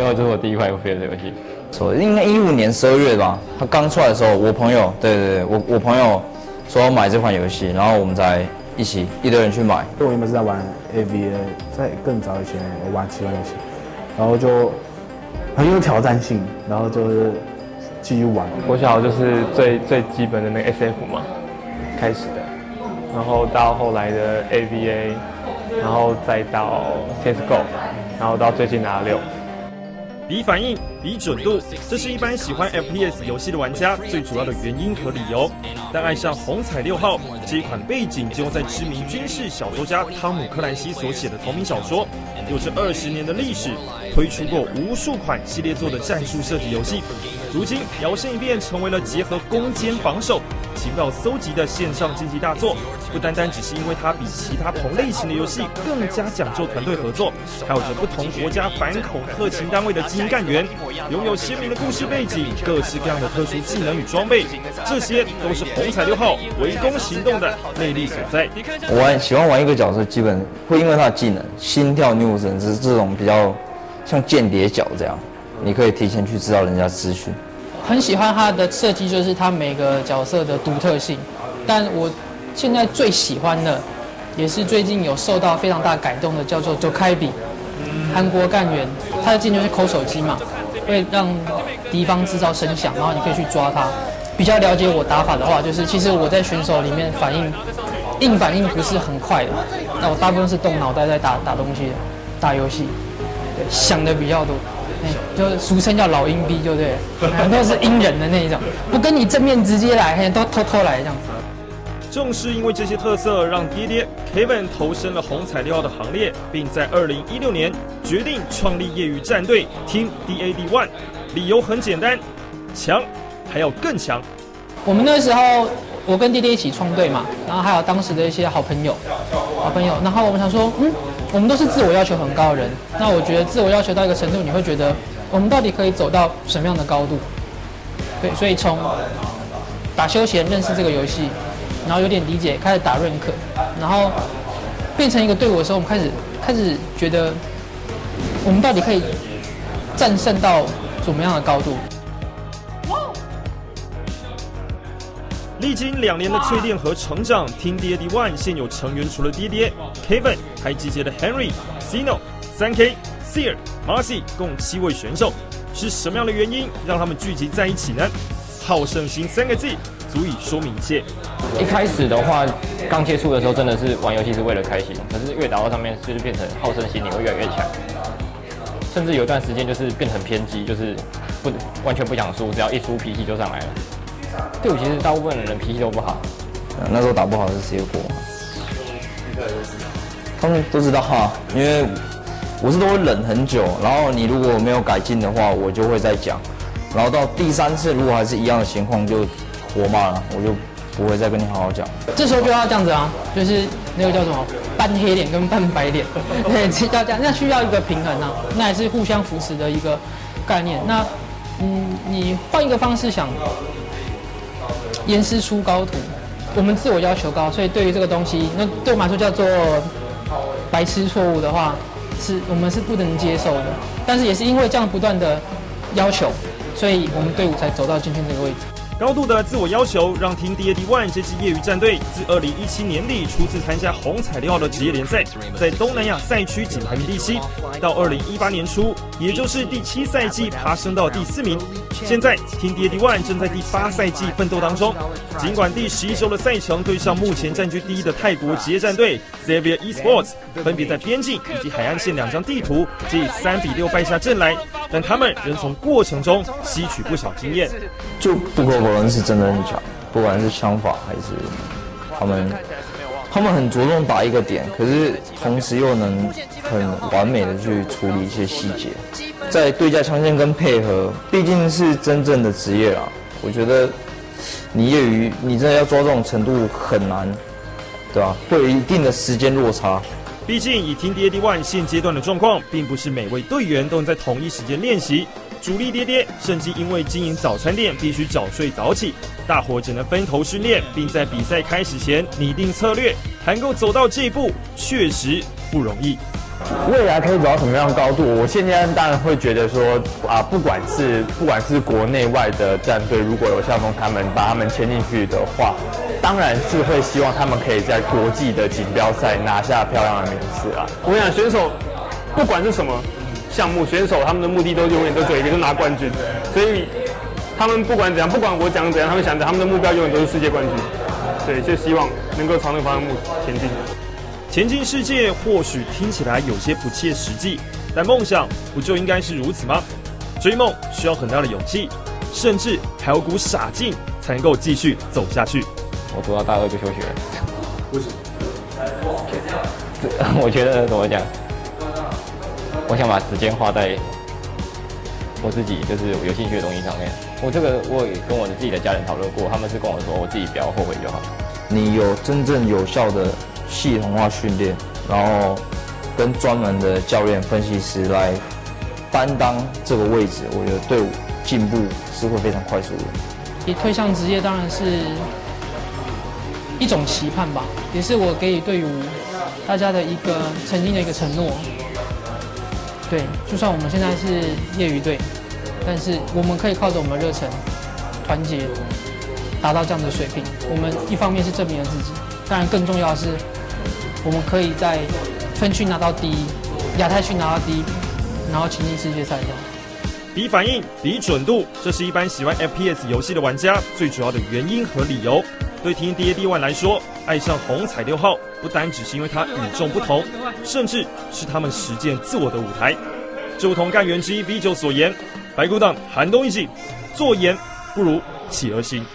为这是我第一款 FPS 游戏。错，应该15年12月吧，它刚出来的时候，我朋友，对，我朋友说要买这款游戏，然后我们才一堆人去买。我原本是在玩 AVA， 在更早以前我玩其他游戏，然后就很有挑战性，然后就是继续玩。国小就是最基本的那个 SF 嘛，开始的，然后到后来的 AVA， 然后再到 CSGO， 然后到最近的R6。比反应，比准度，这是一般喜欢 FPS 游戏的玩家最主要的原因和理由。但爱上红彩6号这一款背景就用在知名军事小说家汤姆·克兰西所写的同名小说，有着20年的历史，推出过无数款系列作的战术射击游戏，如今摇身一变成为了结合攻坚防守、情报搜集的线上竞技大作。不单单只是因为它比其他同类型的游戏更加讲究团队合作，还有着不同国家反恐特勤单位的精英干员，拥有鲜明的故事背景、各式各样的特殊技能与装备，这些都是红彩6号围攻行动的魅力所在。我喜欢玩一个角色，基本会因为他的技能，心跳逆神是这种比较像间谍角这样，你可以提前去知道人家资讯。很喜欢它的设计，就是它每个角色的独特性。但我现在最喜欢的，也是最近有受到非常大改动的，叫做周开比，韩国干员。他的技能就是抠手机嘛，会让敌方制造声响，然后你可以去抓他。比较了解我打法的话，就是其实我在选手里面硬反应不是很快的，那我大部分是动脑袋在打东西的，打游戏，对，想的比较多。就是俗称叫老鹰逼，对不对？都是阴人的那一种，不跟你正面直接来，都偷偷来这样子。正是因为这些特色，让爹爹 Kevin 投身了红彩6号的行列，并在2016年决定创立业余战队 Team DAD1。理由很简单，强还要更强。我们那时候，我跟爹爹一起创队嘛，然后还有当时的一些好朋友，然后我们想说，我们都是自我要求很高的人，那我觉得自我要求到一个程度，你会觉得我们到底可以走到什么样的高度？对，所以从打休闲认识这个游戏，然后有点理解，开始打认可，然后变成一个队伍的时候，我们开始觉得我们到底可以战胜到怎么样的高度？历经2年的淬炼和成长，Team DAD1现有成员除了爹爹 Kevin， 还集结了 Henry、Sino、3K、Seer、Marcy 共7位选手。是什么样的原因让他们聚集在一起呢？好胜心3个字足以说明一切。一开始的话，刚接触的时候真的是玩游戏是为了开心，可是越打到上面就是变成好胜心，你会越来越强，甚至有一段时间就是变得很偏激，就是完全不想输，只要一输脾气就上来了。队伍其实大部分的人脾气都不好，那时候打不好是结果，他们都知道哈，因为我都会忍很久，然后你如果没有改进的话，我就会再讲，然后到第3次如果还是一样的情况就活骂了，我就不会再跟你好好讲。这时候就要这样子啊，就是那个叫什么半黑脸跟半白脸，对，要这样，那需要一个平衡啊，那也是互相扶持的一个概念。那你换一个方式想。严师出高徒，我们自我要求高，所以对于这个东西，那对我们来说叫做白痴错误的话，我们是不能接受的。但是也是因为这样不断的要求，所以我们队伍才走到今天这个位置。高度的自我要求让 Team DAD1 这支业余战队自2017年底初次参加红彩6号的职业联赛，在东南亚赛区仅排名第7，到2018年初，也就是第7赛季爬升到第4名。现在 Team DAD1 正在第8赛季奋斗当中，尽管第11周的赛程对上目前占据第1的泰国职业战队 Xavier Esports， 分别在边境以及海岸线2张地图皆以3比6败下阵来，但他们仍从过程中吸取不少经验。就不可否认是真的很强，不管是枪法还是他们很着重打一个点，可是同时又能很完美的去处理一些细节，在对价枪线跟配合，毕竟是真正的职业啦。我觉得你业余你真的要抓这种程度很难，对吧？会有一定的时间落差。毕竟以Team DAD1现阶段的状况，并不是每位队员都能在同一时间练习。主力爹爹甚至因为经营早餐店必须早睡早起，大伙只能分头训练，并在比赛开始前拟定策略，能够走到这一步确实不容易。未来可以走到什么样的高度？我现在当然会觉得说啊，不管是国内外的战队，如果有像风他们把他们签进去的话，当然是会希望他们可以在国际的锦标赛拿下漂亮的名次啊。我想选手不管是什么项目，选手他们的目的都永远都只有一个，就拿冠军。所以他们不管怎样，不管我讲怎样，他们想着他们的目标永远都是世界冠军。对，就希望能够朝那个方向前进。前进世界或许听起来有些不切实际，但梦想不就应该是如此吗？追梦需要很大的勇气，甚至还有股傻劲，才能够继续走下去。我读到大2就休学了。为什么？我觉得怎么讲？我想把时间花在我自己就是有兴趣的东西上面。我也跟我自己的家人讨论过，他们是跟我说，我自己不要后悔就好。你有真正有效的系统化训练，然后跟专门的教练、分析师来担当这个位置，我觉得队伍进步是会非常快速的。也推向职业当然是一种期盼吧，也是我给予队伍大家的一个曾经的一个承诺。对，就算我们现在是业余队，但是我们可以靠着我们的热忱、团结，达到这样的水平。我们一方面是证明了自己，当然更重要的是，我们可以在分区拿到第一，亚太区拿到第一，然后前进世界赛这样。比反应，比准度，这是一般喜欢 FPS 游戏的玩家最主要的原因和理由。对 TNDAD1 来说，爱上红彩6号不单只是因为它与众不同，甚至是他们实践自我的舞台。就同干员之一 V9 所言，白骨党寒冬一起，做严不如企鹅行。